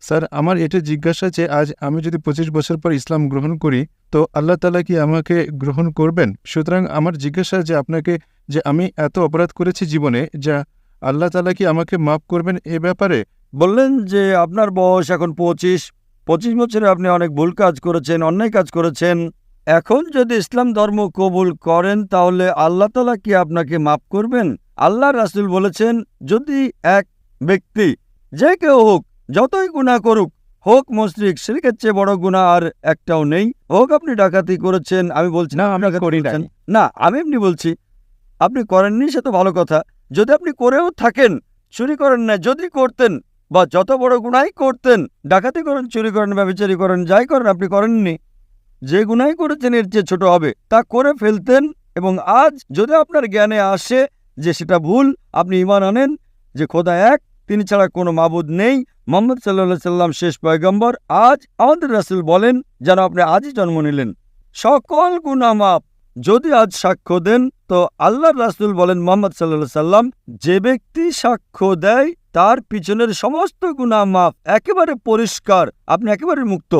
Sir, আমার এটা জিজ্ঞাসা যে আজ আমি যদি 25 বছর পর ইসলাম গ্রহণ করি, তো আল্লাহ তাআলা কি আমাকে গ্রহণ করবেন? সুতরাং আমার জিজ্ঞাসা যে আপনাকে, যে আমি এত অপরাধ করেছি জীবনে, যা আল্লাহ তাআলা কি আমাকে মাফ করবেন এ ব্যাপারে? বললেন যে আপনার বয়স এখন 25 বছরে আপনি অনেক ভুল কাজ করেছেন, অন্যায় কাজ করেছেন। এখন যদি ইসলাম ধর্ম কবুল করেন তাহলে আল্লাহ তাআলা কি আপনাকে মাফ করবেন? আল্লাহ রাসূল বলেছেন, যদি এক ব্যক্তি যে কেউ হোক, যতই গুনাহ করুক, হোক মুশরিক, শিরকের চেয়ে বড় গুনাহ আর একটাও নেই, হোক আপনি ডাকাতি করেছেন, আমি বলছি না, আমি ডাকাতি করি নাই। করেছেন। না, আমি এমনি বলছি, আপনি করেননি সে তো ভালো কথা। যদি আপনি করেও থাকেন, চুরি করেন না, যদি করতেন বা যত বড় গুনাহই করতেন, ডাকাতি করেন, চুরি করেন, ব্যভিচারী করেন, যাই করেন, আপনি করেননি, যে গুনাহই করেছেন এর চেয়ে ছোট হবে তা করে ফেলতেন। এবং আজ যদি আপনার জ্ঞানে আসে যে সেটা ভুল, আপনি ঈমান আনেন যে খোদা এক, তিনি ছাড়া কোনো মাবুদ নেই, মুহাম্মদ সাল্লাল্লাহু আলাইহি সাল্লাম শেষ পয়গম্বর, আজ আমাদের রাসূল বলেন যেন আপনি আজই জন্ম নিলেন, সকল গুনাহ মাফ। যদি আজ সাক্ষ্য দেন তো আল্লাহর রাসূল বলেন মুহাম্মদ সাল্লাল্লাহু আলাইহি সাল্লাম, যে ব্যক্তি সাক্ষ্য দেয় তার পিছনের সমস্ত গুনাহ মাফ, একেবারে পরিষ্কার, আপনি একেবারে মুক্ত।